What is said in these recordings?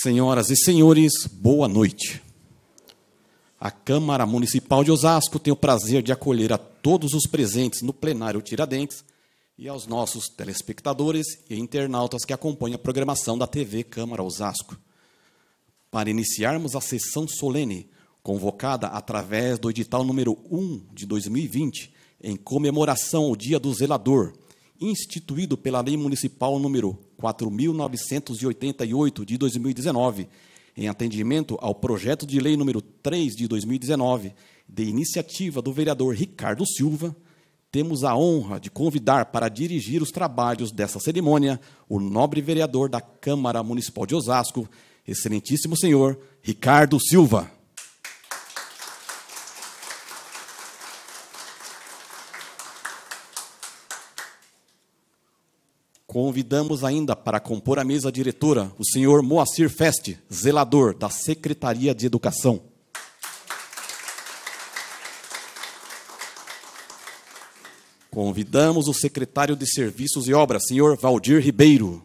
Senhoras e senhores, boa noite. A Câmara Municipal de Osasco tem o prazer de acolher a todos os presentes no plenário Tiradentes e aos nossos telespectadores e internautas que acompanham a programação da TV Câmara Osasco. Para iniciarmos a sessão solene, convocada através do edital número 1 de 2020, em comemoração ao Dia do Zelador, instituído pela Lei Municipal número 4.988 de 2019, em atendimento ao projeto de lei número 3 de 2019, de iniciativa do vereador Ricardo Silva, temos a honra de convidar para dirigir os trabalhos dessa cerimônia o nobre vereador da Câmara Municipal de Osasco, excelentíssimo senhor Ricardo Silva. Convidamos ainda para compor a mesa diretora o senhor Moacir Feste, zelador da Secretaria de Educação. Convidamos o secretário de Serviços e Obras, senhor Valdir Ribeiro.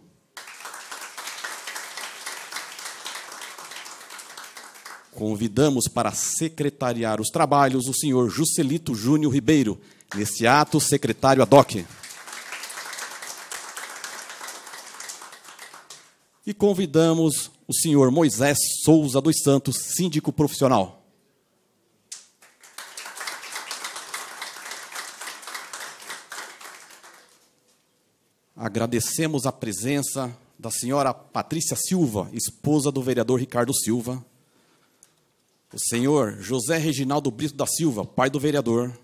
Convidamos para secretariar os trabalhos o senhor Juscelito Júnior Ribeiro, nesse ato, secretário ad hoc. E convidamos o senhor Moisés Souza dos Santos, síndico profissional. Agradecemos a presença da senhora Patrícia Silva, esposa do vereador Ricardo Silva, o senhor José Reginaldo Brito da Silva, pai do vereador,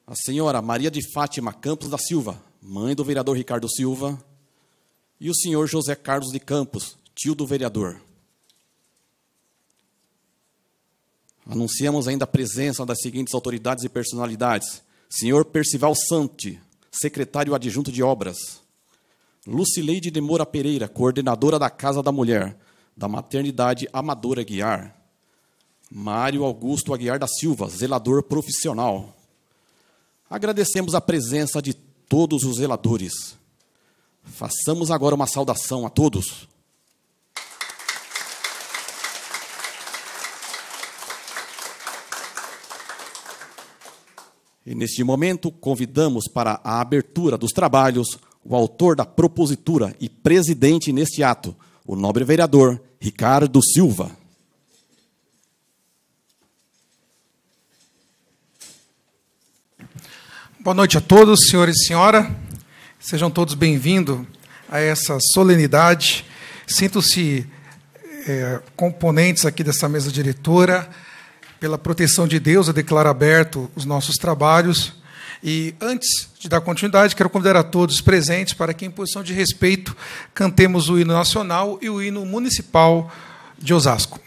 a senhora Maria de Fátima Campos da Silva, mãe do vereador Ricardo Silva, e o senhor José Carlos de Campos, tio do vereador. Anunciamos ainda a presença das seguintes autoridades e personalidades: senhor Percival Santi, secretário adjunto de obras; Lucileide de Moura Pereira, coordenadora da Casa da Mulher, da Maternidade Amadora Aguiar; Mário Augusto Aguiar da Silva, zelador profissional. Agradecemos a presença de todos os zeladores. Façamos agora uma saudação a todos. E neste momento, convidamos para a abertura dos trabalhos o autor da propositura e presidente neste ato, o nobre vereador Ricardo Silva. Boa noite a todos, senhores e senhora. Sejam todos bem-vindos a essa solenidade. Sinto-se componentes aqui dessa mesa diretora. Pela proteção de Deus, eu declaro aberto os nossos trabalhos. E, antes de dar continuidade, quero convidar a todos os presentes para que, em posição de respeito, cantemos o hino nacional e o hino municipal de Osasco.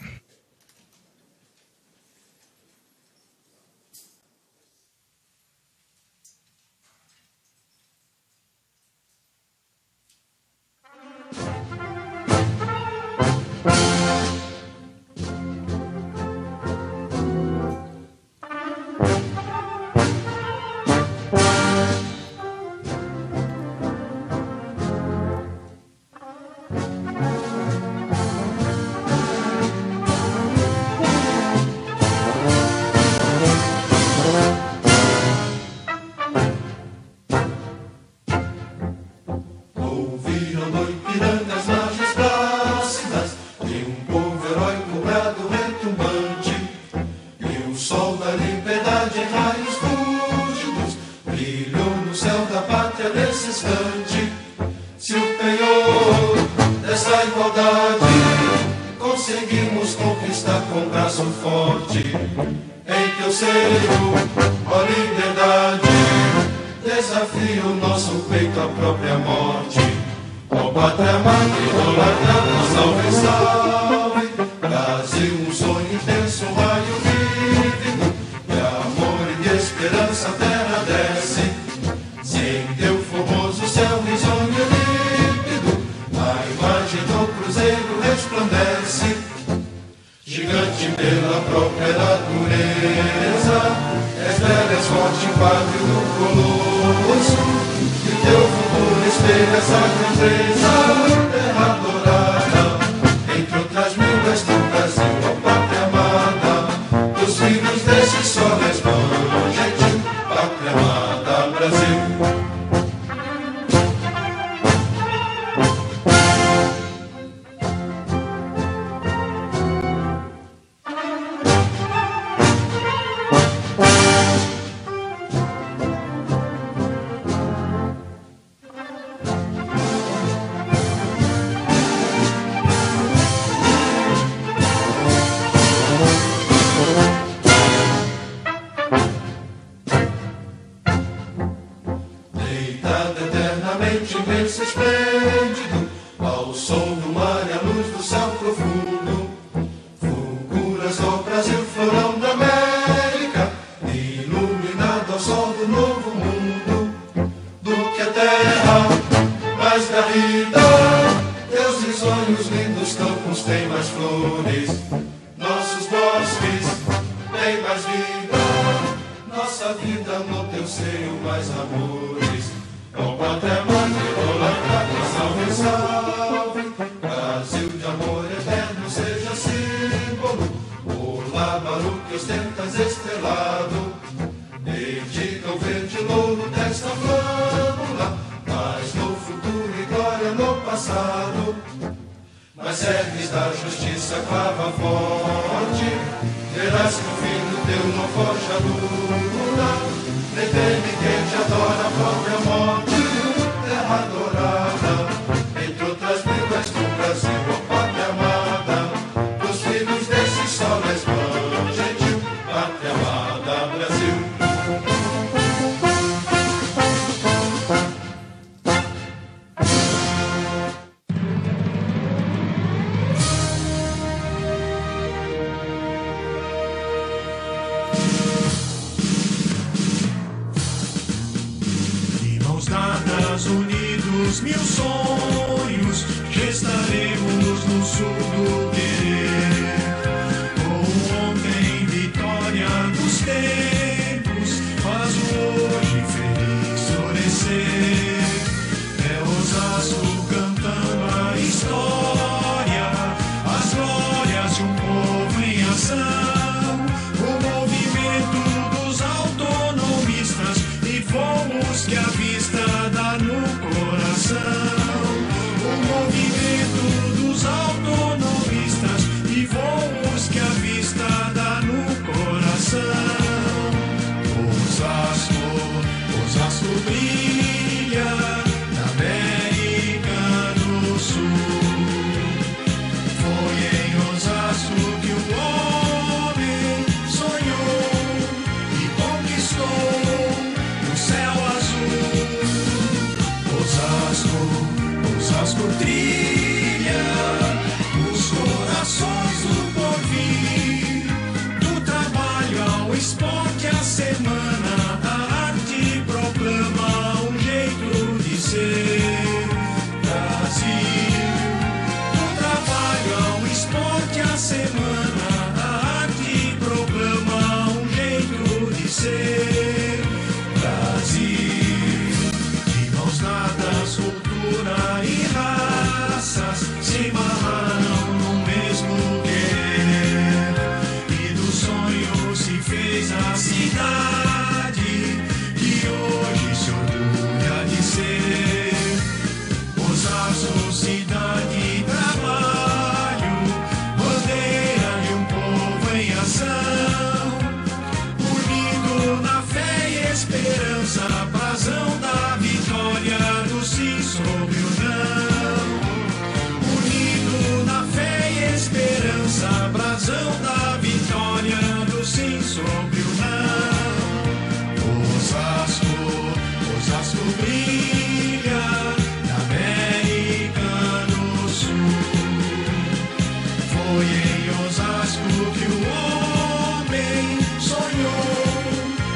Espelha essa grandeza, terra adorada. amanhecer esplêndido, ao som do mar e à luz do céu profundo. Fulguras do Brasil, florão da América, iluminado ao sol do novo mundo. Do que a terra mais garrida, teus risonhos lindos campos têm mais flores, nossos bosques têm mais vida, nossa vida no teu seio mais amores. Ó pátria mãe, idolatrada, salve, salve, Brasil de amor eterno seja símbolo, olá, Baruque, ostentas estrelado, dedica o verde louro desta flâmula, mas no futuro e glória no passado. Mas ergues da justiça clava forte, verás que o fim do teu não foge a luta. Nem teme quem te adora a própria morte, terra adorada, entre outras brigas do Brasil, ó pátria amada, dos filhos desse sol és mãe, gentil, pátria amada, Brasil. Unidos, mil sonhos, gestaremos no sul do querer. Com ontem, vitória dos tempos, faz o hoje feliz florescer. É Osasco cantando a história, as glórias de um povo em ação. O movimento dos autonomistas e fomos que a vista dá no coração. O movimento dos autonomistas e voos que a vista dá no coração. Osasco brilha na América do Sul. Foi em Osasco que o homem sonhou e conquistou o céu azul. Osasco trilha os corações do porvir, do trabalho ao esporte, a semana, a arte proclama um jeito de ser. Brasil, do trabalho ao esporte, a semana, a arte proclama um jeito de ser. Brasil, de mãos dadas, cultura e raças se amarraram no mesmo querer, e do sonho se fez a cidade que hoje se orgulha de ser. Osasco, cidade e trabalho, bandeira de um povo em ação, unido na fé e esperança, brasão da vitória do sim sobre o não. Unido na fé e esperança, brasão da vitória do sim sobre o não. Osasco brilha na América do Sul. Foi em Osasco que o homem sonhou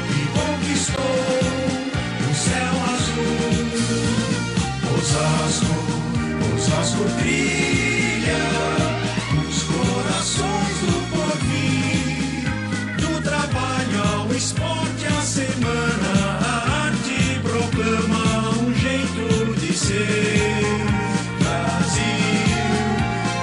e conquistou o céu azul. Osasco trilha os corações do porvir, do trabalho ao esporte, a semana, a arte proclama um jeito de ser. Brasil,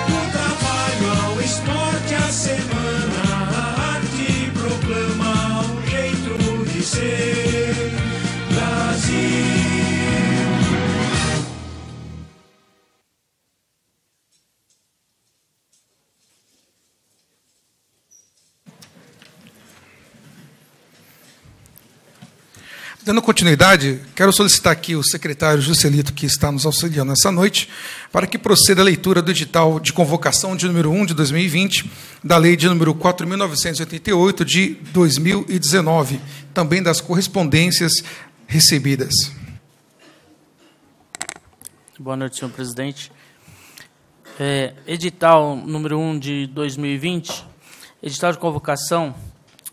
do trabalho ao esporte, a semana, a arte proclama um jeito de ser. Brasil. Dando continuidade, quero solicitar aqui o secretário Juscelito, que está nos auxiliando nessa noite, para que proceda a leitura do edital de convocação de número 1 de 2020, da lei de número 4.988 de 2019, também das correspondências recebidas. Boa noite, senhor presidente. Edital número 1 de 2020, edital de convocação,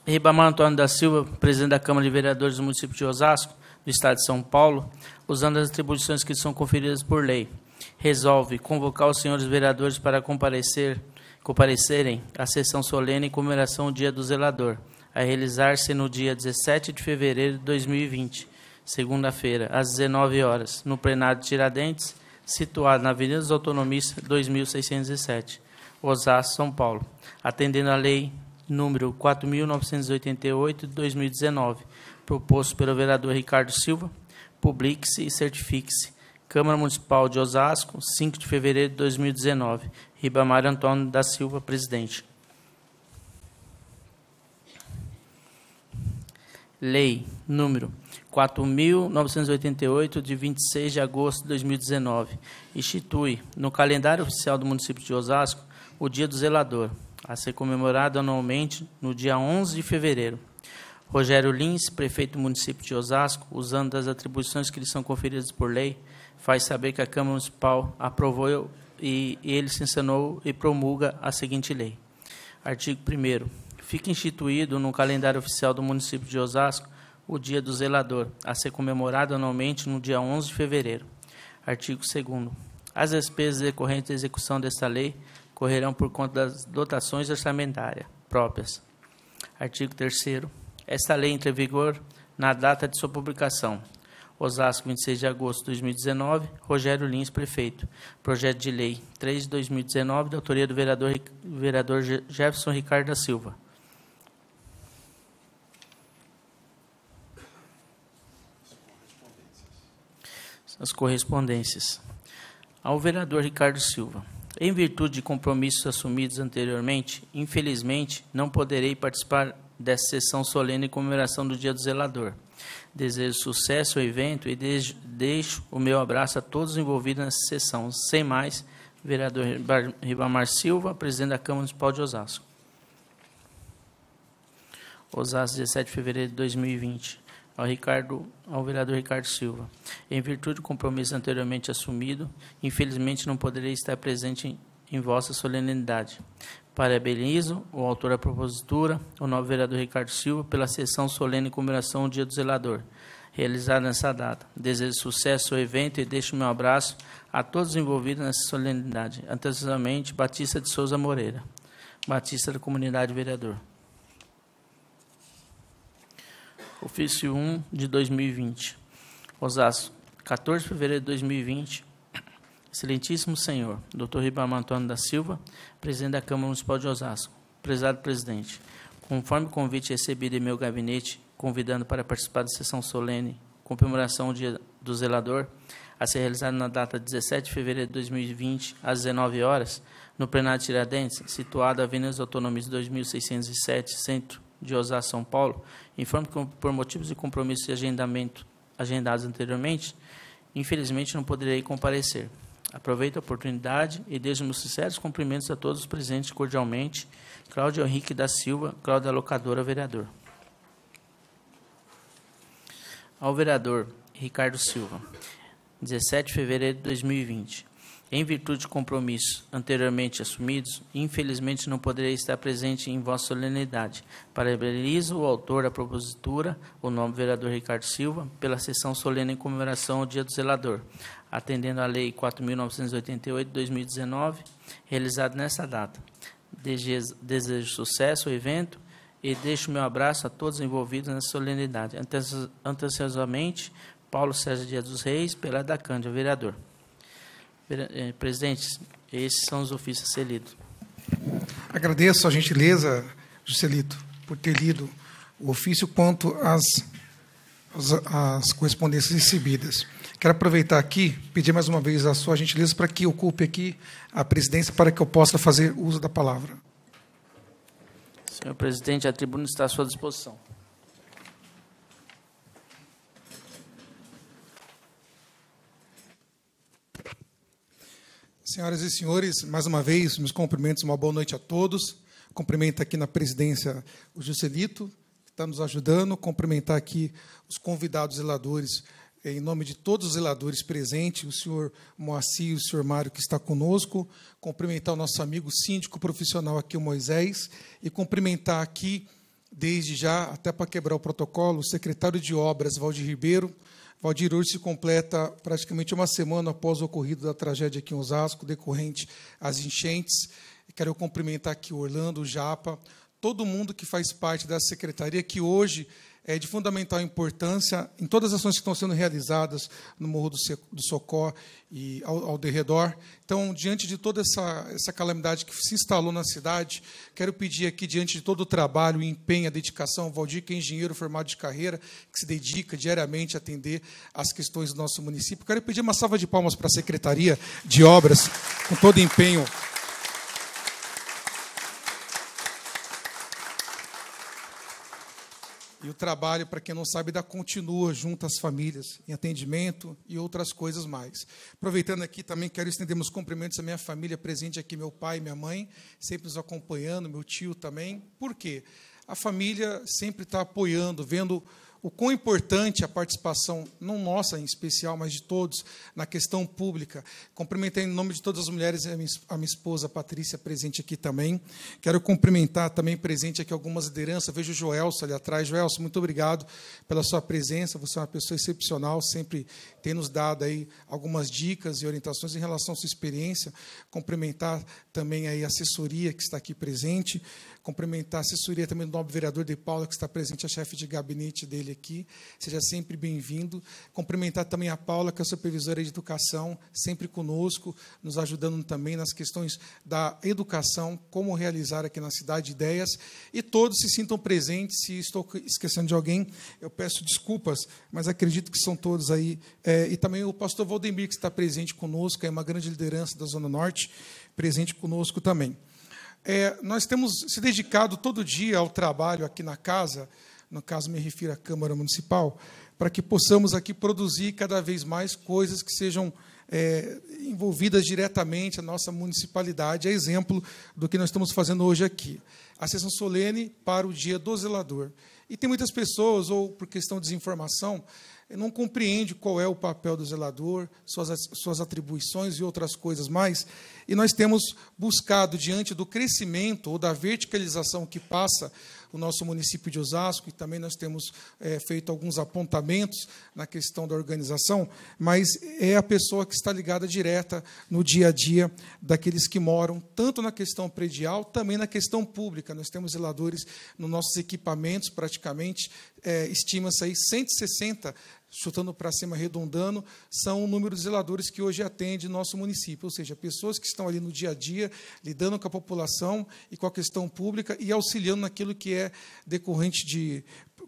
Ribamar Antônio da Silva, presidente da Câmara de Vereadores do município de Osasco, do Estado de São Paulo, usando as atribuições que são conferidas por lei, resolve convocar os senhores vereadores para comparecerem à sessão solene em comemoração ao Dia do Zelador, a realizar-se no dia 17 de fevereiro de 2020, segunda-feira, às 19 horas, no plenário de Tiradentes, situado na Avenida dos Autonomistas, 2607, Osasco, São Paulo, atendendo à lei número 4.988 de 2019, proposto pelo vereador Ricardo Silva, publique-se e certifique-se. Câmara Municipal de Osasco, 5 de fevereiro de 2019. Ribamar Antônio da Silva, presidente. Lei número 4.988, de 26 de agosto de 2019, institui, no calendário oficial do município de Osasco, o Dia do Zelador, a ser comemorado anualmente no dia 11 de fevereiro. Rogério Lins, prefeito do município de Osasco, usando das atribuições que lhe são conferidas por lei, faz saber que a Câmara Municipal aprovou e ele sancionou e promulga a seguinte lei. Artigo 1º. Fica instituído no calendário oficial do município de Osasco o Dia do Zelador, a ser comemorado anualmente no dia 11 de fevereiro. Artigo 2º. As despesas decorrentes da execução desta lei correrão por conta das dotações orçamentárias próprias. Artigo 3º. Esta lei entra em vigor na data de sua publicação. Osasco, 26 de agosto de 2019, Rogério Lins, prefeito. Projeto de lei 3 de 2019, de autoria do vereador Jefferson Ricardo da Silva. As correspondências. Ao vereador Ricardo Silva. Em virtude de compromissos assumidos anteriormente, infelizmente, não poderei participar dessa sessão solene em comemoração do Dia do Zelador. Desejo sucesso ao evento e deixo o meu abraço a todos envolvidos nessa sessão. Sem mais, vereador Ribamar Silva, presidente da Câmara Municipal de Osasco. Osasco, 17 de fevereiro de 2020. Ao vereador Ricardo Silva. Em virtude do compromisso anteriormente assumido, infelizmente não poderei estar presente em vossa solenidade. Parabenizo o autor da propositura, o novo vereador Ricardo Silva, pela sessão solene em comemoração ao Dia do Zelador, realizada nessa data. Desejo sucesso ao evento e deixo meu abraço a todos envolvidos nessa solenidade. Antecipadamente, Batista de Souza Moreira, Batista da Comunidade Vereador. Ofício 1 de 2020. Osasco, 14 de fevereiro de 2020. Excelentíssimo senhor, Dr. Ribamar Antônio da Silva, presidente da Câmara Municipal de Osasco. Prezado presidente, conforme o convite recebido em meu gabinete, convidando para participar da sessão solene, comemoração ao Dia do Zelador, a ser realizada na data 17 de fevereiro de 2020, às 19 horas, no plenário de Tiradentes, situado à Avenida dos Autonomistas 2607, centro de Osasco, São Paulo, informo que, por motivos de compromisso e agendamento agendados anteriormente, infelizmente não poderei comparecer. Aproveito a oportunidade e desejo meus sinceros cumprimentos a todos os presentes cordialmente. Cláudio Henrique da Silva, Cláudia Locadora, vereador. Ao vereador Ricardo Silva, 17 de fevereiro de 2020. Em virtude de compromissos anteriormente assumidos, infelizmente não poderei estar presente em vossa solenidade. Parabenizo o autor da propositura, o novo vereador Ricardo Silva, pela sessão solene em comemoração ao Dia do Zelador, atendendo à Lei 4.988 de 2019, realizada nessa data. Desejo sucesso ao evento e deixo meu abraço a todos envolvidos nessa solenidade. Antecipadamente, Paulo César Dias dos Reis, pela da Cândia, vereador. Presidente, esses são os ofícios a ser lidos. Agradeço a gentileza, Juscelito, por ter lido o ofício quanto às correspondências recebidas. Quero aproveitar aqui, pedir mais uma vez a sua gentileza para que ocupe aqui a presidência para que eu possa fazer uso da palavra. Senhor presidente, a tribuna está à sua disposição. Senhoras e senhores, mais uma vez, meus cumprimentos, uma boa noite a todos. Cumprimento aqui na presidência o Juscelito, que está nos ajudando. Cumprimentar aqui os convidados zeladores em nome de todos os zeladores presentes, o senhor Moacir e o senhor Mário, que está conosco, cumprimentar o nosso amigo síndico profissional aqui, o Moisés, e cumprimentar aqui, desde já, até para quebrar o protocolo, o secretário de Obras, Valdir Ribeiro. Valdir, hoje se completa praticamente uma semana após o ocorrido da tragédia aqui em Osasco, decorrente às enchentes. Quero cumprimentar aqui o Orlando, o Japa, todo mundo que faz parte da secretaria, que hoje é de fundamental importância em todas as ações que estão sendo realizadas no Morro do Socó e ao derredor. Então, diante de toda essa calamidade que se instalou na cidade, quero pedir aqui, diante de todo o trabalho, o empenho, a dedicação, o Valdir, que é engenheiro formado de carreira, que se dedica diariamente a atender às questões do nosso município. Quero pedir uma salva de palmas para a Secretaria de Obras, com todo o empenho. E o trabalho, para quem não sabe, da continua junto às famílias, em atendimento e outras coisas mais. Aproveitando aqui, também quero estender meus cumprimentos à minha família presente aqui, meu pai e minha mãe, sempre nos acompanhando, meu tio também. Por quê? A família sempre está apoiando, vendo o quão importante a participação, não nossa em especial, mas de todos, na questão pública. Cumprimentar em nome de todas as mulheres a minha esposa, Patrícia, presente aqui também. Quero cumprimentar também presente aqui algumas lideranças. Vejo o Joelson ali atrás. Joelson, muito obrigado pela sua presença. Você é uma pessoa excepcional, sempre tem nos dado aí algumas dicas e orientações em relação à sua experiência. Cumprimentar também aí a assessoria que está aqui presente. Cumprimentar a assessoria também do nobre vereador De Paula, que está presente, a chefe de gabinete dele aqui. Seja sempre bem-vindo. Cumprimentar também a Paula, que é a supervisora de educação, sempre conosco, nos ajudando também nas questões da educação, como realizar aqui na cidade ideias. E todos se sintam presentes. Se estou esquecendo de alguém, eu peço desculpas, mas acredito que são todos aí. E também o pastor Valdemir, que está presente conosco, é uma grande liderança da Zona Norte, presente conosco também. Nós temos se dedicado todo dia ao trabalho aqui na casa, no caso me refiro à Câmara Municipal, para que possamos aqui produzir cada vez mais coisas que sejam envolvidas diretamente à nossa municipalidade, a exemplo do que nós estamos fazendo hoje aqui. A sessão solene para o Dia do Zelador. E tem muitas pessoas, ou por questão de desinformação, não compreende qual é o papel do zelador, suas atribuições e outras coisas mais. E nós temos buscado, diante do crescimento ou da verticalização que passa o nosso município de Osasco, e também nós temos feito alguns apontamentos na questão da organização, mas é a pessoa que está ligada direta no dia a dia daqueles que moram, tanto na questão predial, também na questão pública. Nós temos zeladores nos nossos equipamentos, praticamente, estima-se aí 160, chutando para cima, arredondando, são o número de zeladores que hoje atende nosso município, ou seja, pessoas que estão ali no dia a dia, lidando com a população e com a questão pública e auxiliando naquilo que é decorrente de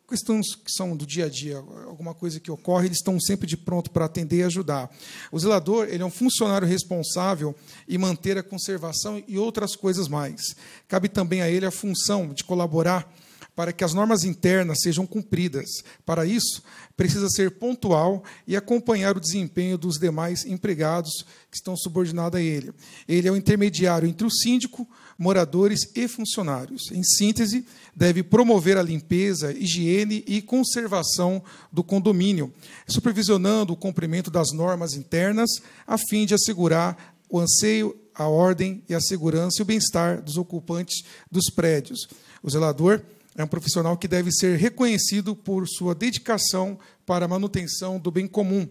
questões que são do dia a dia, alguma coisa que ocorre, eles estão sempre de pronto para atender e ajudar. O zelador, ele é um funcionário responsável em manter a conservação e outras coisas mais. Cabe também a ele a função de colaborar para que as normas internas sejam cumpridas. Para isso, precisa ser pontual e acompanhar o desempenho dos demais empregados que estão subordinados a ele. Ele é o intermediário entre o síndico, moradores e funcionários. Em síntese, deve promover a limpeza, higiene e conservação do condomínio, supervisionando o cumprimento das normas internas, a fim de assegurar o anseio, a ordem e a segurança e o bem-estar dos ocupantes dos prédios. O zelador é um profissional que deve ser reconhecido por sua dedicação para a manutenção do bem comum.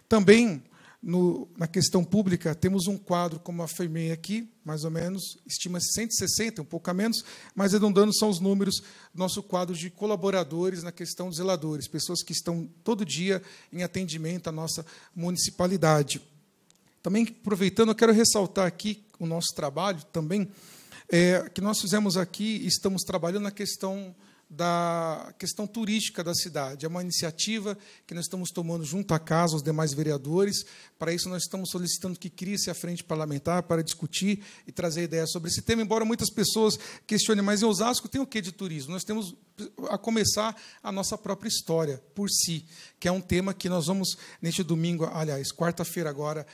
Também, na questão pública, temos um quadro, como afirmei aqui, mais ou menos, estima-se 160, um pouco a menos, mas arredondando são os números do nosso quadro de colaboradores na questão dos zeladores, pessoas que estão todo dia em atendimento à nossa municipalidade. Também, aproveitando, eu quero ressaltar aqui o nosso trabalho também, que nós fizemos aqui, estamos trabalhando na questão turística da cidade. É uma iniciativa que nós estamos tomando junto à casa, os demais vereadores. Para isso, nós estamos solicitando que crie-se a frente parlamentar para discutir e trazer ideias sobre esse tema, embora muitas pessoas questionem, mas em Osasco tem o quê de turismo? Nós temos a começar a nossa própria história por si, que é um tema que nós vamos, neste domingo, aliás, quarta-feira agora,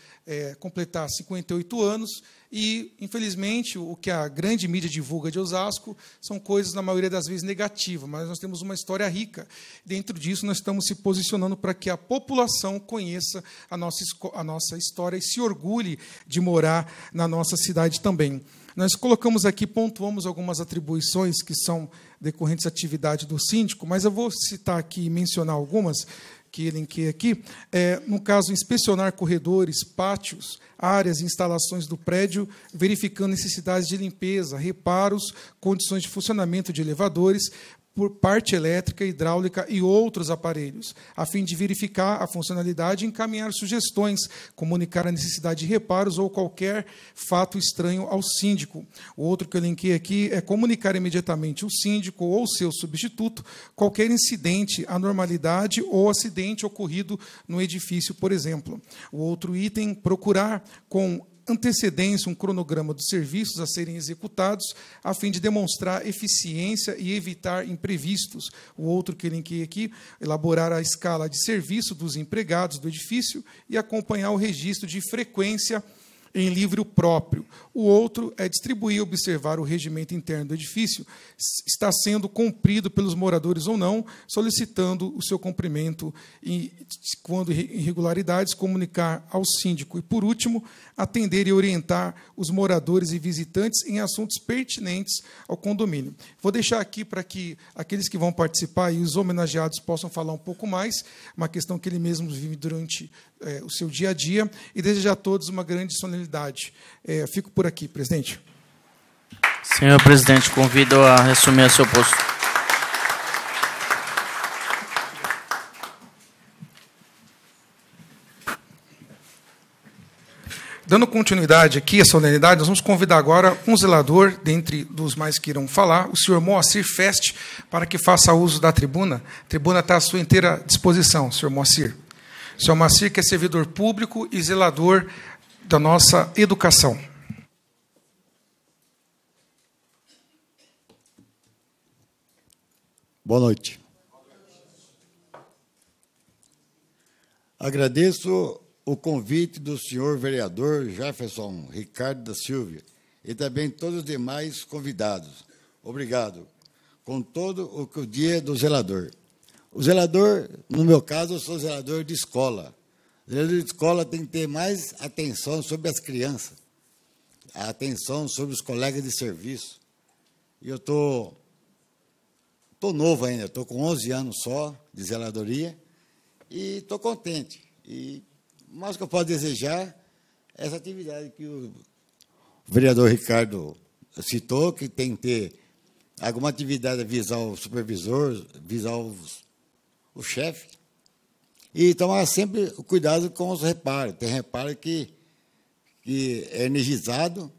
completar 58 anos, e, infelizmente, o que a grande mídia divulga de Osasco são coisas, na maioria das vezes, negativas, mas nós temos uma história rica. Dentro disso, nós estamos se posicionando para que a população conheça a nossa história e se orgulhe de morar na nossa cidade também. Nós colocamos aqui, pontuamos algumas atribuições que são decorrentes da atividade do síndico, mas eu vou citar aqui e mencionar algumas que elenquei aqui. No caso, inspecionar corredores, pátios, áreas e instalações do prédio, verificando necessidades de limpeza, reparos, condições de funcionamento de elevadores, por parte elétrica, hidráulica e outros aparelhos, a fim de verificar a funcionalidade e encaminhar sugestões, comunicar a necessidade de reparos ou qualquer fato estranho ao síndico. O outro que eu elenquei aqui é comunicar imediatamente ao síndico ou seu substituto qualquer incidente, anormalidade ou acidente ocorrido no edifício, por exemplo. O outro item, procurar com antecedência um cronograma dos serviços a serem executados, a fim de demonstrar eficiência e evitar imprevistos. O outro que eu elenquei aqui, elaborar a escala de serviço dos empregados do edifício e acompanhar o registro de frequência em livro próprio. O outro é distribuir e observar o regimento interno do edifício, está sendo cumprido pelos moradores ou não, solicitando o seu cumprimento e, quando irregularidades, comunicar ao síndico. E, por último, atender e orientar os moradores e visitantes em assuntos pertinentes ao condomínio. Vou deixar aqui para que aqueles que vão participar e os homenageados possam falar um pouco mais, uma questão que ele mesmo vive durante o seu dia a dia, e desejar a todos uma grande solenidade. Fico por aqui, presidente. Senhor presidente, convido a reassumir seu posto. Dando continuidade aqui à solenidade, nós vamos convidar agora um zelador, dentre dos mais que irão falar, o senhor Moacir Feste, para que faça uso da tribuna. A tribuna está à sua inteira disposição, senhor Moacir. O senhor Moacir, que é servidor público e zelador da nossa educação. Boa noite. Agradeço o convite do senhor vereador Jefferson Ricardo da Silva e também todos os demais convidados. Obrigado. Com todo o dia do zelador. O zelador, no meu caso, eu sou zelador de escola. O zelador de escola tem que ter mais atenção sobre as crianças, a atenção sobre os colegas de serviço. E eu estou novo ainda, estou com 11 anos só de zeladoria e estou contente. E o mais que eu posso desejar é essa atividade que o vereador Ricardo citou, que tem que ter alguma atividade a visar o supervisor, visar o chefe, e tomar sempre o cuidado com os reparos. Tem reparo que é energizado,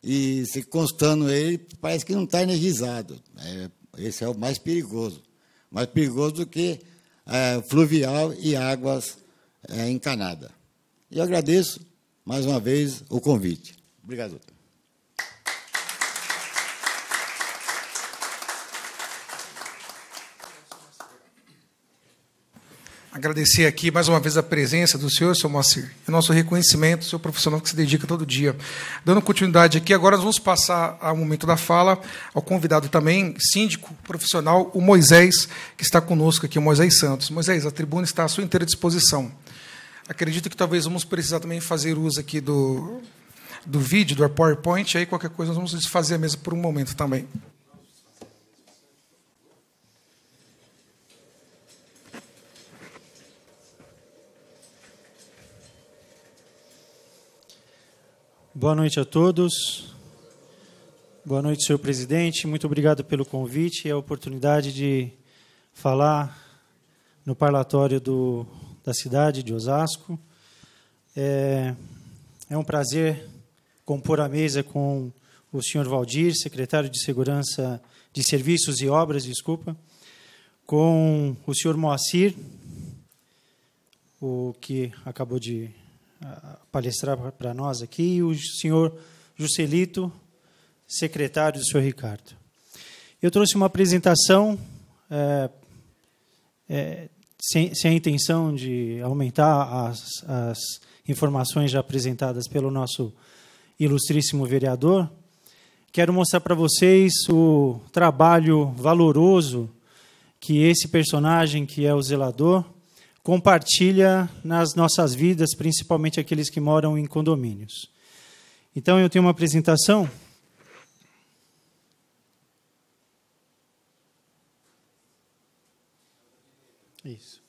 e se constando ele, parece que não está energizado. Esse é o mais perigoso do que fluvial e águas encanadas. E eu agradeço, mais uma vez, o convite. Obrigado. Agradecer aqui, mais uma vez, a presença do senhor Moacir, e o nosso reconhecimento, o seu profissional que se dedica todo dia. Dando continuidade aqui, agora nós vamos passar ao momento da fala, ao convidado também, síndico profissional, o Moisés, que está conosco aqui, o Moisés Santos. Moisés, a tribuna está à sua inteira disposição. Acredito que talvez vamos precisar também fazer uso aqui do vídeo, do PowerPoint, aí qualquer coisa nós vamos desfazer a mesa por um momento também. Boa noite a todos. Boa noite, senhor presidente. Muito obrigado pelo convite e a oportunidade de falar no parlatório da cidade de Osasco. É um prazer compor a mesa com o senhor Valdir, secretário de Segurança de Serviços e Obras, com o senhor Moacir, o que acabou de palestrar para nós aqui, e o senhor Juscelito, secretário do senhor Ricardo. Eu trouxe uma apresentação sem a intenção de aumentar as informações já apresentadas pelo nosso ilustríssimo vereador, quero mostrar para vocês o trabalho valoroso que esse personagem, que é o zelador, compartilha nas nossas vidas, principalmente aqueles que moram em condomínios. Então, eu tenho uma apresentação. Isso.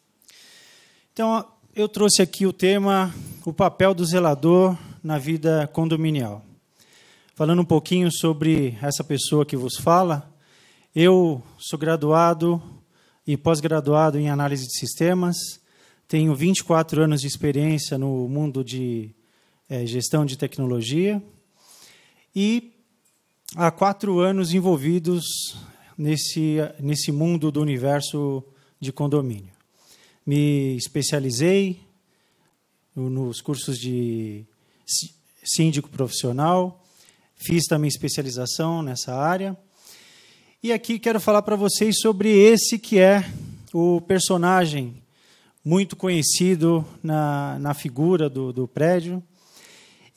Então, eu trouxe aqui o tema, o papel do zelador na vida condominial. Falando um pouquinho sobre essa pessoa que vos fala, eu sou graduado e pós-graduado em análise de sistemas, tenho 24 anos de experiência no mundo de gestão de tecnologia e há 4 anos envolvidos nesse mundo do universo de condomínio. Me especializei nos cursos de síndico profissional, fiz também especialização nessa área. E aqui quero falar para vocês sobre esse que é o personagem muito conhecido na figura do prédio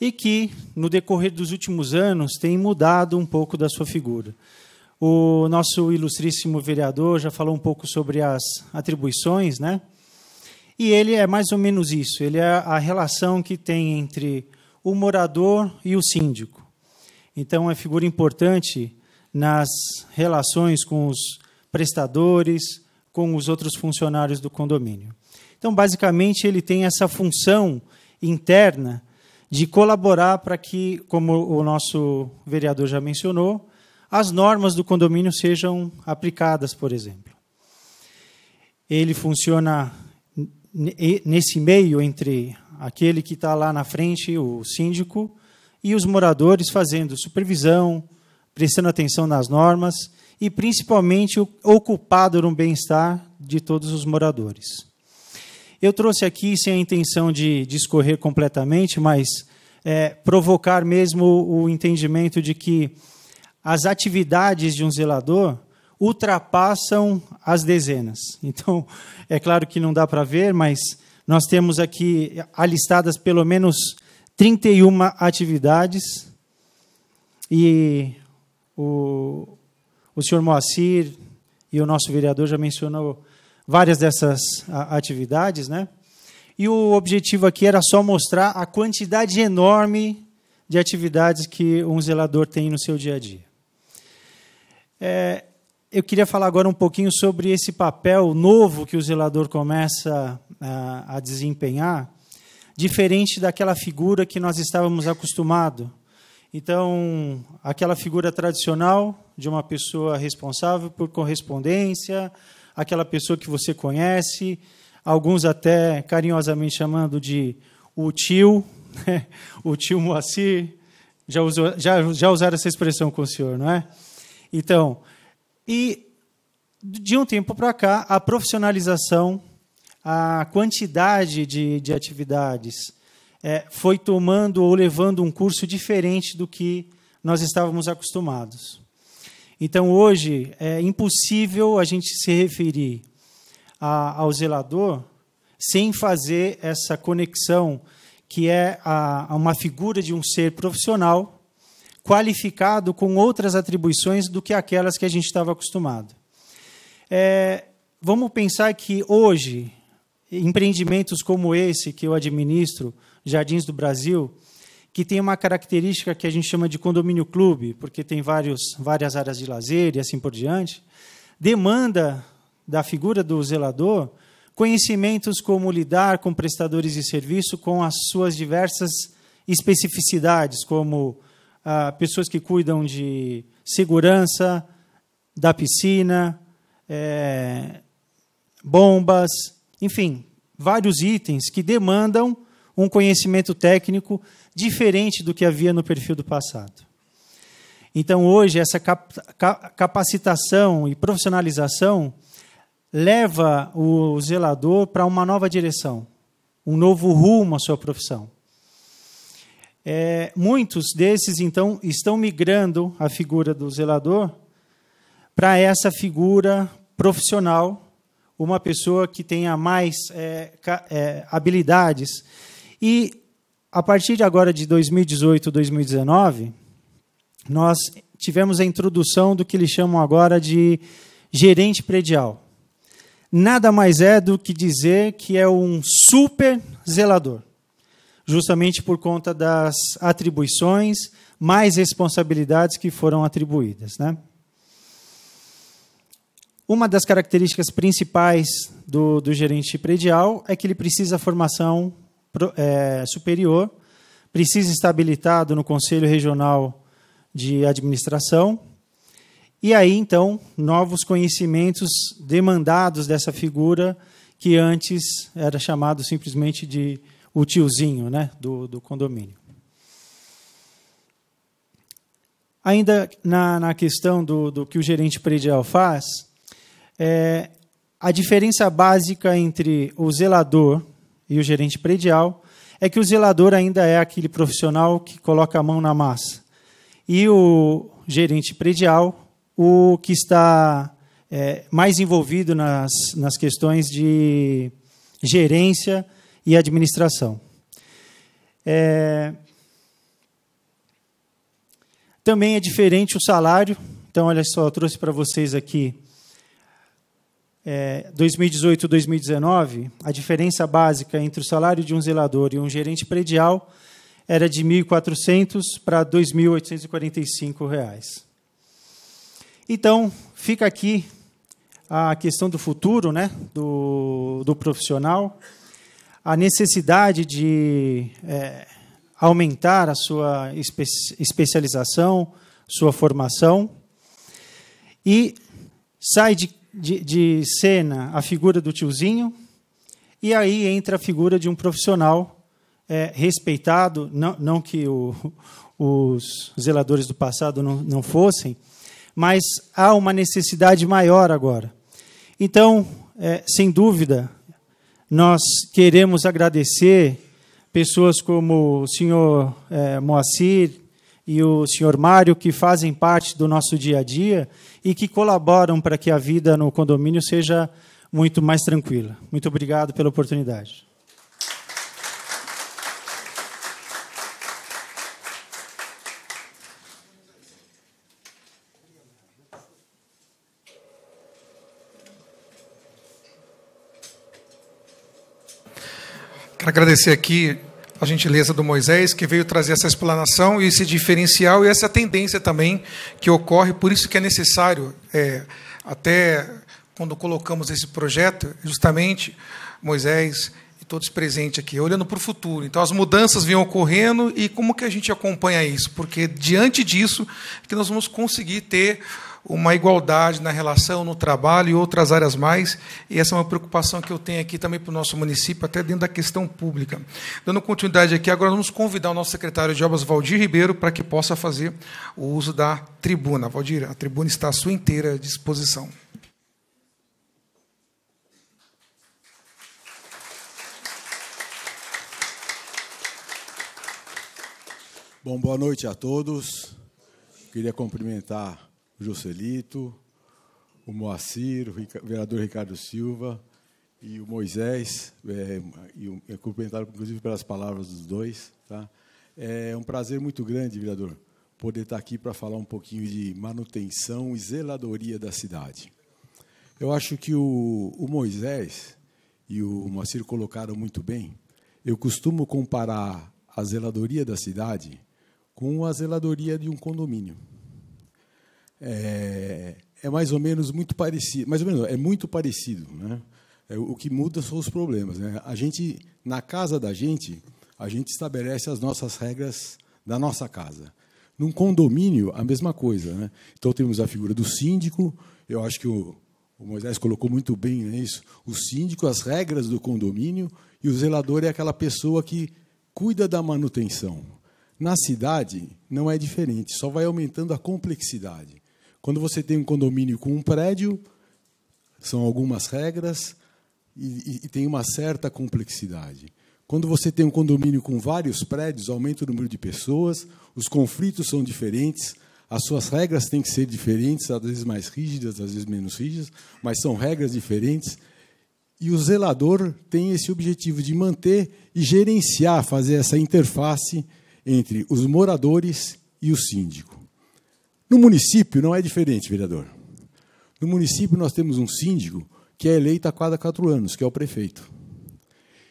e que, no decorrer dos últimos anos, tem mudado um pouco da sua figura. O nosso ilustríssimo vereador já falou um pouco sobre as atribuições, né? E ele é mais ou menos isso, ele é a relação que tem entre o morador e o síndico. Então, é figura importante nas relações com os prestadores, com os outros funcionários do condomínio. Então, basicamente, ele tem essa função interna de colaborar para que, como o nosso vereador já mencionou, as normas do condomínio sejam aplicadas, por exemplo. Ele funciona nesse meio entre aquele que está lá na frente, o síndico, e os moradores fazendo supervisão, prestando atenção nas normas e, principalmente, ocupado no bem-estar de todos os moradores. Eu trouxe aqui, sem a intenção de discorrer completamente, mas provocar mesmo o entendimento de que as atividades de um zelador ultrapassam as dezenas. Então, é claro que não dá para ver, mas nós temos aqui alistadas pelo menos 31 atividades e o senhor Moacir e o nosso vereador já mencionou várias dessas atividades, né? E o objetivo aqui era só mostrar a quantidade enorme de atividades que um zelador tem no seu dia a dia. Eu queria falar agora um pouquinho sobre esse papel novo que o zelador começa a desempenhar, diferente daquela figura que nós estávamos acostumados. Então, aquela figura tradicional de uma pessoa responsável por correspondência, aquela pessoa que você conhece, alguns até carinhosamente chamando de o tio, né? O tio Moacir, já usaram essa expressão com o senhor, não é? Então, e de um tempo para cá, a profissionalização, a quantidade de atividades foi tomando ou levando um curso diferente do que nós estávamos acostumados. Então, hoje, é impossível a gente se referir ao zelador sem fazer essa conexão que é uma figura de um ser profissional qualificado com outras atribuições do que aquelas que a gente estava acostumado. Vamos pensar que hoje, empreendimentos como esse que eu administro, Jardins do Brasil, que tem uma característica que a gente chama de condomínio clube, porque tem várias áreas de lazer e assim por diante, demanda da figura do zelador conhecimentos como lidar com prestadores de serviço com as suas diversas especificidades, como pessoas que cuidam de segurança da piscina, bombas, enfim, vários itens que demandam um conhecimento técnico diferente do que havia no perfil do passado. Então, hoje, essa capacitação e profissionalização leva o zelador para uma nova direção, um novo rumo à sua profissão. Muitos desses, então, estão migrando a figura do zelador para essa figura profissional, uma pessoa que tenha mais habilidades. E, a partir de agora, de 2018, 2019, nós tivemos a introdução do que eles chamam agora de gerente predial. Nada mais é do que dizer que é um super zelador, justamente por conta das atribuições, mais responsabilidades que foram atribuídas, né? Uma das características principais do gerente predial é que ele precisa de formação superior, precisa estar habilitado no Conselho Regional de Administração, e aí, então, novos conhecimentos demandados dessa figura que antes era chamado simplesmente de o tiozinho, né, do condomínio. Ainda na questão do que o gerente predial faz, a diferença básica entre o zelador e o gerente predial é que o zelador ainda é aquele profissional que coloca a mão na massa. E o gerente predial, o que está mais envolvido nas questões de gerência e administração. Também é diferente o salário. Então, olha só, eu trouxe para vocês aqui 2018 e 2019, a diferença básica entre o salário de um zelador e um gerente predial era de R$ 1.400 para R$ 2.845. Então, fica aqui a questão do futuro, né, do profissional, a necessidade de aumentar a sua especialização, sua formação, e sai de cena a figura do tiozinho, e aí entra a figura de um profissional respeitado, não que os zeladores do passado não fossem, mas há uma necessidade maior agora. Então, sem dúvida, nós queremos agradecer pessoas como o senhor Moacir e o senhor Mário, que fazem parte do nosso dia a dia e que colaboram para que a vida no condomínio seja muito mais tranquila. Muito obrigado pela oportunidade. Quero agradecer aqui a gentileza do Moisés, que veio trazer essa explanação e esse diferencial e essa tendência também que ocorre. Por isso que é necessário, até quando colocamos esse projeto, justamente, Moisés e todos presentes aqui, olhando para o futuro. Então, as mudanças vêm ocorrendo e como que a gente acompanha isso? Porque, diante disso, que nós vamos conseguir ter uma igualdade na relação, no trabalho e outras áreas mais, e essa é uma preocupação que eu tenho aqui também para o nosso município, até dentro da questão pública. Dando continuidade aqui, agora vamos convidar o nosso secretário de Obras, Valdir Ribeiro, para que possa fazer o uso da tribuna. Valdir, a tribuna está à sua inteira disposição. Bom, boa noite a todos. Queria cumprimentar o Joselito, o Moacir, o vereador Ricardo Silva e o Moisés, e cumprimentar, inclusive, pelas palavras dos dois. Tá? É um prazer muito grande, vereador, poder estar aqui para falar um pouquinho de manutenção e zeladoria da cidade. Eu acho que o Moisés e o Moacir colocaram muito bem. Eu costumo comparar a zeladoria da cidade com a zeladoria de um condomínio. É mais ou menos muito parecido, é muito parecido, né? O que muda são os problemas, né? A gente, na casa da gente, a gente estabelece as nossas regras da nossa casa. Num condomínio, a mesma coisa, né? Então, temos a figura do síndico, eu acho que o Moisés colocou muito bem nisso, o síndico, as regras do condomínio, e o zelador é aquela pessoa que cuida da manutenção. Na cidade, não é diferente, só vai aumentando a complexidade. Quando você tem um condomínio com um prédio, são algumas regras e tem uma certa complexidade. Quando você tem um condomínio com vários prédios, aumenta o número de pessoas, os conflitos são diferentes, As suas regras têm que ser diferentes, às vezes mais rígidas, às vezes menos rígidas, mas são regras diferentes. E o zelador tem esse objetivo de manter e gerenciar, fazer essa interface entre os moradores e o síndico. No município não é diferente, vereador. No município nós temos um síndico que é eleito a cada 4 anos, que é o prefeito.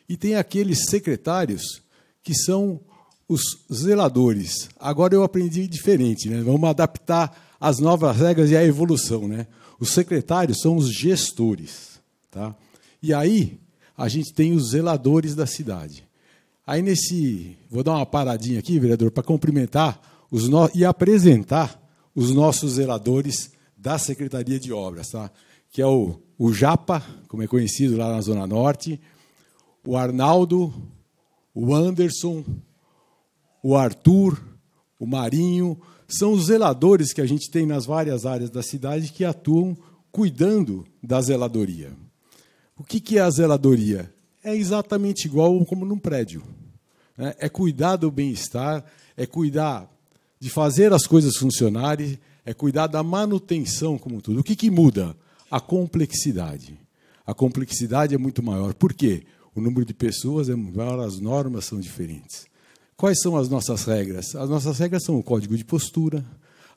E tem aqueles secretários que são os zeladores. Agora eu aprendi diferente, né? Vamos adaptar as novas regras e a evolução, né? Os secretários são os gestores, tá? E aí a gente tem os zeladores da cidade. Aí vou dar uma paradinha aqui, vereador, para cumprimentar e apresentar os nossos zeladores da Secretaria de Obras, tá? Que é o Japa, como é conhecido lá na Zona Norte, o Arnaldo, o Anderson, o Arthur, o Marinho, são os zeladores que a gente tem nas várias áreas da cidade que atuam cuidando da zeladoria. O que é a zeladoria? É exatamente igual como num prédio. Né? É cuidar do bem-estar, é cuidar de fazer as coisas funcionarem, é cuidar da manutenção como tudo. O que muda? A complexidade. A complexidade é muito maior. Por quê? O número de pessoas é maior, as normas são diferentes. Quais são as nossas regras? As nossas regras são o Código de Postura,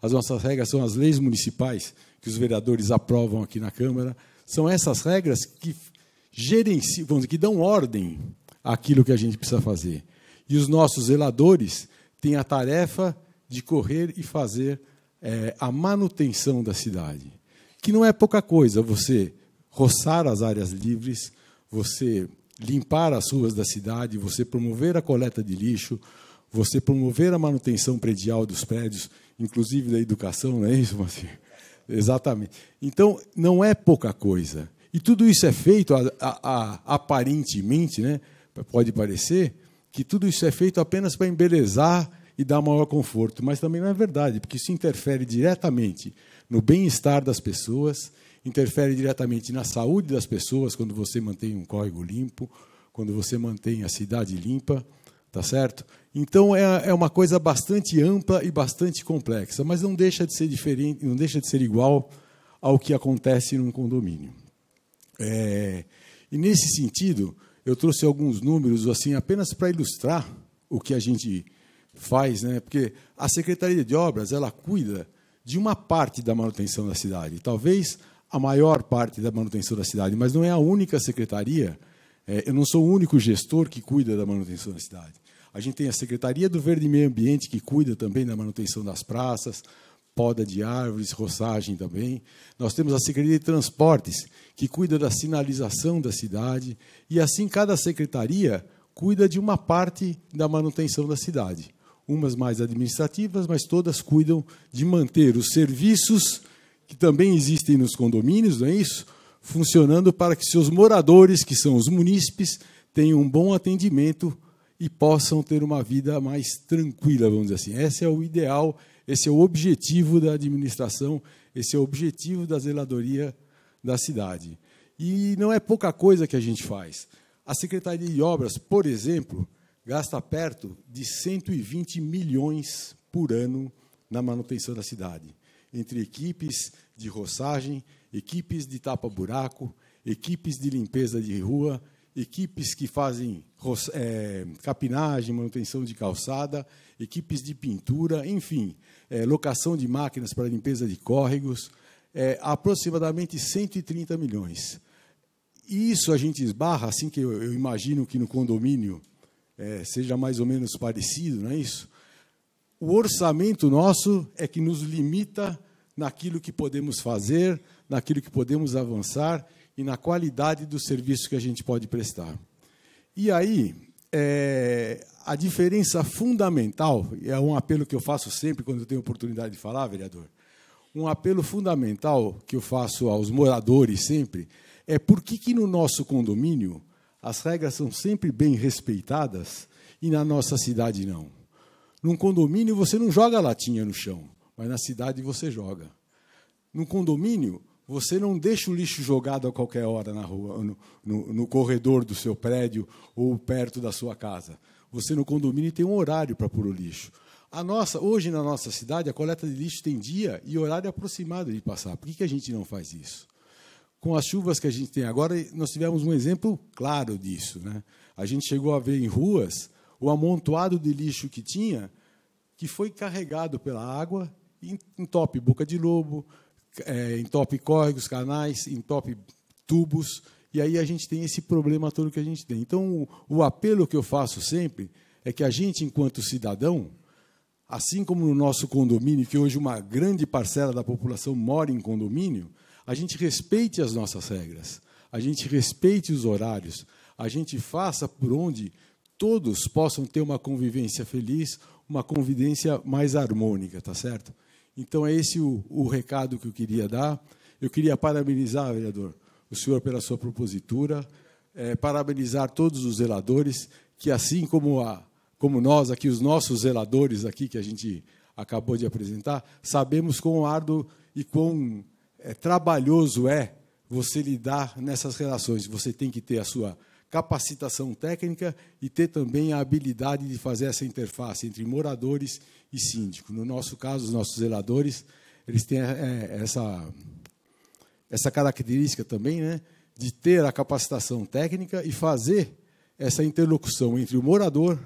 as nossas regras são as leis municipais que os vereadores aprovam aqui na Câmara. São essas regras que gerenciam, vamos dizer, que dão ordem àquilo que a gente precisa fazer. E os nossos zeladores têm a tarefa de correr e fazer a manutenção da cidade. Que não é pouca coisa, você roçar as áreas livres, você limpar as ruas da cidade, você promover a coleta de lixo, você promover a manutenção predial dos prédios, inclusive da educação, não é isso, Moacir? Exatamente. Então, não é pouca coisa. E tudo isso é feito, aparentemente, né, pode parecer, que tudo isso é feito apenas para embelezar e dar maior conforto, mas também não é verdade, porque isso interfere diretamente no bem-estar das pessoas, interfere diretamente na saúde das pessoas, quando você mantém um córrego limpo, quando você mantém a cidade limpa, tá certo? Então, é uma coisa bastante ampla e bastante complexa, mas não deixa de ser diferente, não deixa de ser igual ao que acontece num condomínio. E, nesse sentido, eu trouxe alguns números assim, apenas para ilustrar o que a gente faz, né? Porque a Secretaria de Obras ela cuida de uma parte da manutenção da cidade, talvez a maior parte da manutenção da cidade, mas não é a única secretaria, eu não sou o único gestor que cuida da manutenção da cidade. A gente tem a Secretaria do Verde e Meio Ambiente, que cuida também da manutenção das praças, poda de árvores, roçagem também. Nós temos a Secretaria de Transportes, que cuida da sinalização da cidade, e assim cada secretaria cuida de uma parte da manutenção da cidade. Umas mais administrativas, mas todas cuidam de manter os serviços que também existem nos condomínios, não é isso? Funcionando para que seus moradores, que são os munícipes, tenham um bom atendimento e possam ter uma vida mais tranquila, vamos dizer assim. Esse é o ideal, esse é o objetivo da administração, esse é o objetivo da zeladoria da cidade. E não é pouca coisa que a gente faz. A Secretaria de Obras, por exemplo, gasta perto de 120 milhões por ano na manutenção da cidade, entre equipes de roçagem, equipes de tapa-buraco, equipes de limpeza de rua, equipes que fazem capinagem, manutenção de calçada, equipes de pintura, enfim, locação de máquinas para limpeza de córregos, aproximadamente 130 milhões. E isso a gente esbarra, assim que eu imagino que no condomínio seja mais ou menos parecido, não é isso? O orçamento nosso é que nos limita naquilo que podemos fazer, naquilo que podemos avançar e na qualidade do serviço que a gente pode prestar. E aí, a diferença fundamental, é um apelo que eu faço sempre quando eu tenho oportunidade de falar, vereador, um apelo fundamental que eu faço aos moradores sempre, é por que no nosso condomínio as regras são sempre bem respeitadas e na nossa cidade não. Num condomínio você não joga latinha no chão, mas na cidade você joga. Num condomínio você não deixa o lixo jogado a qualquer hora na rua, no corredor do seu prédio ou perto da sua casa. Você no condomínio tem um horário para pôr o lixo. Hoje, na nossa cidade, a coleta de lixo tem dia e horário aproximado de passar. Por que a gente não faz isso? Com as chuvas que a gente tem agora, nós tivemos um exemplo claro disso, né? A gente chegou a ver em ruas o amontoado de lixo que tinha, que foi carregado pela água, entope boca de lobo, entope córregos, canais, entope tubos, e aí a gente tem esse problema todo que a gente tem. Então, o apelo que eu faço sempre é que a gente, enquanto cidadão, assim como no nosso condomínio, que hoje uma grande parcela da população mora em condomínio, a gente respeite as nossas regras, a gente respeite os horários, a gente faça por onde todos possam ter uma convivência feliz, uma convivência mais harmônica, tá certo? Então, é esse o recado que eu queria dar. Eu queria parabenizar, vereador, o senhor pela sua propositura, parabenizar todos os zeladores, que assim como nós aqui, os nossos zeladores aqui, que a gente acabou de apresentar, sabemos quão árduo e quão trabalhoso é você lidar nessas relações. Você tem que ter a sua capacitação técnica e ter também a habilidade de fazer essa interface entre moradores e síndico. No nosso caso, os nossos zeladores, eles têm essa característica também, né, de ter a capacitação técnica e fazer essa interlocução entre o morador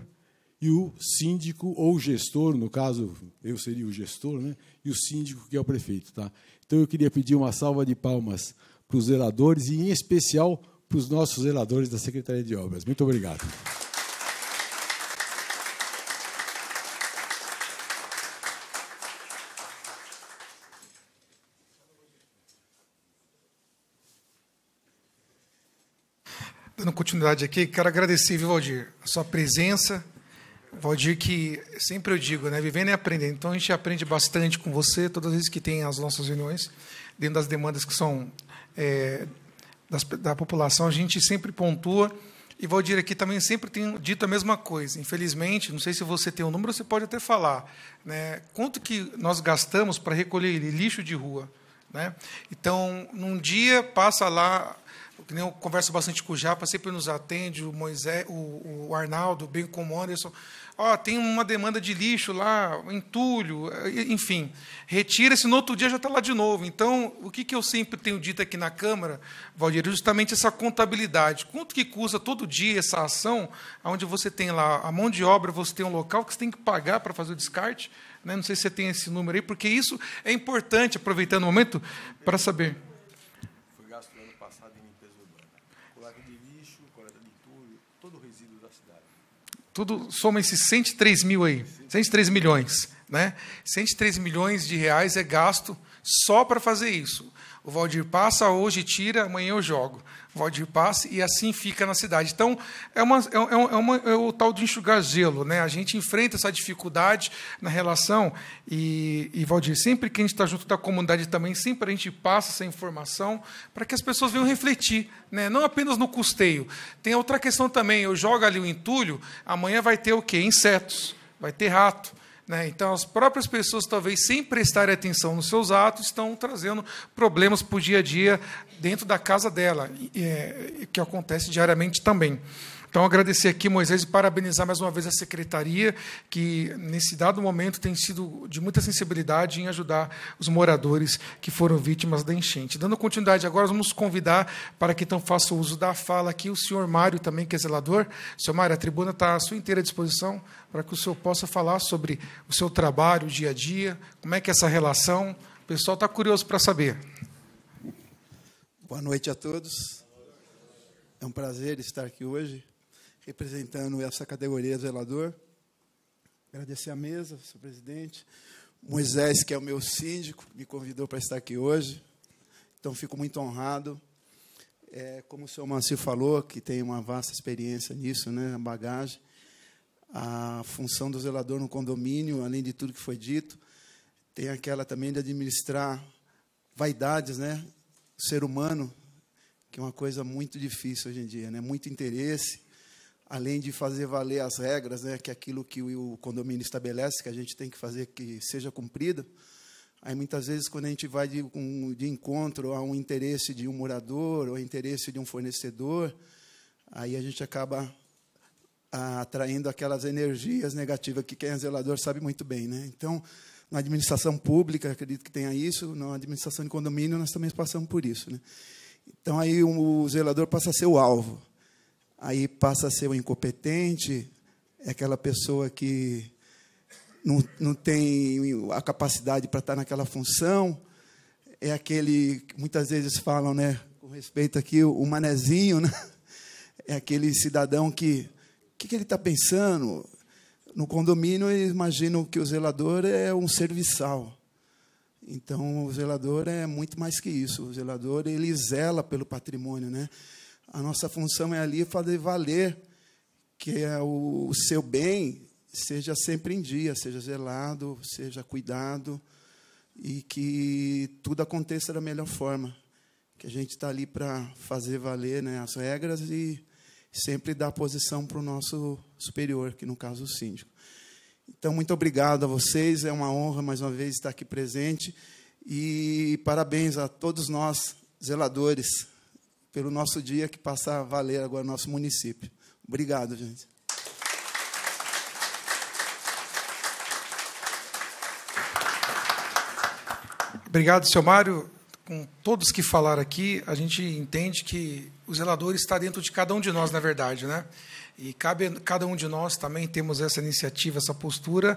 e o síndico ou o gestor, no caso, eu seria o gestor, né, e o síndico, que é o prefeito. Tá? Então, eu queria pedir uma salva de palmas para os zeladores e, em especial, para os nossos zeladores da Secretaria de Obras. Muito obrigado. Dando continuidade aqui, quero agradecer, viu, Valdir, a sua presença. Valdir, que sempre eu digo, né, vivendo e aprendendo. Então, a gente aprende bastante com você, todas as vezes que tem as nossas reuniões, dentro das demandas que são da população, a gente sempre pontua. E Valdir aqui também sempre tem dito a mesma coisa. Infelizmente, não sei se você tem um número, você pode até falar, né, quanto que nós gastamos para recolher lixo de rua, né? Então, num dia, passa lá, eu converso bastante com o Japa, sempre nos atende, o Moisés, o Arnaldo, bem como o Anderson. Tem uma demanda de lixo lá, entulho, enfim, retira-se, no outro dia já está lá de novo. Então, o que eu sempre tenho dito aqui na Câmara, Valdir, é justamente essa contabilidade. Quanto que custa todo dia essa ação, onde você tem lá a mão de obra, você tem um local que você tem que pagar para fazer o descarte, né? Não sei se você tem esse número aí, porque isso é importante, aproveitando o momento, para saber. Foi gasto no ano passado em limpeza urbana. Coleta de lixo, coleta de entulho, todo o resíduo da cidade. Tudo soma esses 103 mil aí, 103 milhões, né? 103 milhões de reais é gasto só para fazer isso. O Valdir passa, hoje tira, amanhã eu jogo. O Valdir passa e assim fica na cidade. Então, é o tal de enxugar gelo, né? A gente enfrenta essa dificuldade na relação e Valdir, sempre que a gente está junto da comunidade também, sempre a gente passa essa informação para que as pessoas venham refletir, né? Não apenas no custeio. Tem outra questão também, eu jogo ali o entulho, amanhã vai ter o quê? Insetos, vai ter rato. Né? Então, as próprias pessoas, talvez, sem prestarem atenção nos seus atos, estão trazendo problemas para o dia a dia dentro da casa dela, que acontece diariamente também. Então, agradecer aqui, Moisés, e parabenizar mais uma vez a Secretaria, que, nesse dado momento, tem sido de muita sensibilidade em ajudar os moradores que foram vítimas da enchente. Dando continuidade agora, vamos convidar para que então faça o uso da fala aqui o senhor Mário, também, que é zelador. Senhor Mário, a tribuna está à sua inteira disposição para que o senhor possa falar sobre o seu trabalho, o dia a dia, como é que é essa relação. O pessoal está curioso para saber. Boa noite a todos. É um prazer estar aqui hoje, representando essa categoria zelador. Agradecer a mesa, senhor presidente. Moisés, que é o meu síndico, me convidou para estar aqui hoje. Então, fico muito honrado. Como o senhor Mancil falou, que tem uma vasta experiência nisso, né, a bagagem. A função do zelador no condomínio, além de tudo que foi dito, tem aquela também de administrar vaidades, né? O ser humano, que é uma coisa muito difícil hoje em dia, né? Muito interesse, além de fazer valer as regras, né? Que é aquilo que o condomínio estabelece, que a gente tem que fazer que seja cumprida. Aí, muitas vezes, quando a gente vai de encontro a um interesse de um morador ou interesse de um fornecedor, aí a gente acaba atraindo aquelas energias negativas que quem é zelador sabe muito bem, né? Então, na administração pública, acredito que tenha isso, na administração de condomínio nós também passamos por isso, né? Então, aí o zelador passa a ser o alvo. Aí passa a ser o incompetente, é aquela pessoa que não tem a capacidade para estar naquela função, é aquele que muitas vezes falam, né, com respeito aqui, o manezinho, né? É aquele cidadão que... O que ele está pensando? No condomínio, eles imaginam que o zelador é um serviçal. Então, o zelador é muito mais que isso. O zelador, ele zela pelo patrimônio, né? A nossa função é ali fazer valer que o seu bem seja sempre em dia, seja zelado, seja cuidado, e que tudo aconteça da melhor forma. Que a gente está ali para fazer valer, né, as regras e sempre dar posição para o nosso superior, que no caso o síndico. Então, muito obrigado a vocês, é uma honra mais uma vez estar aqui presente, e parabéns a todos nós, zeladores, pelo nosso dia que passa a valer agora no nosso município. Obrigado, gente. Obrigado, seu Mário. Com todos que falaram aqui, a gente entende que o zelador está dentro de cada um de nós, na verdade, né? E cabe a cada um de nós também temos essa iniciativa, essa postura,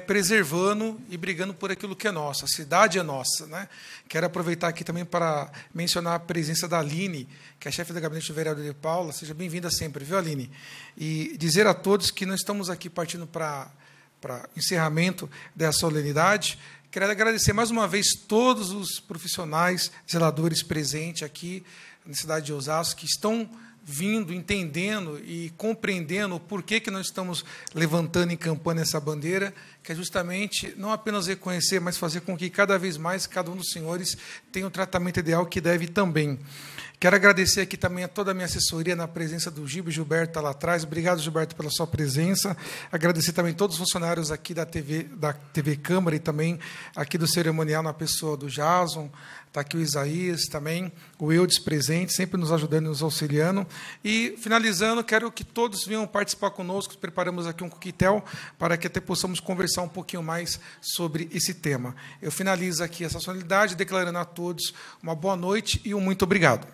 preservando e brigando por aquilo que é nosso. A cidade é nossa, né? Quero aproveitar aqui também para mencionar a presença da Aline, que é chefe do gabinete do vereador de Paula. Seja bem-vinda sempre, viu, Aline? E dizer a todos que nós estamos aqui partindo para encerramento dessa solenidade. Quero agradecer mais uma vez todos os profissionais, zeladores presentes aqui na cidade de Osasco, que estão vindo, entendendo e compreendendo o porquê que nós estamos levantando em campanha essa bandeira, que é justamente não apenas reconhecer, mas fazer com que cada vez mais cada um dos senhores tenha o tratamento ideal que deve também. Quero agradecer aqui também a toda a minha assessoria, na presença do Gilberto está lá atrás. Obrigado, Gilberto, pela sua presença. Agradecer também a todos os funcionários aqui da TV Câmara e também aqui do cerimonial, na pessoa do Jason. Está aqui o Isaías também, o Eudes presente, sempre nos ajudando e nos auxiliando. E, finalizando, quero que todos venham participar conosco. Preparamos aqui um coquetel para que até possamos conversar um pouquinho mais sobre esse tema. Eu finalizo aqui essa solenidade, declarando a todos uma boa noite e um muito obrigado.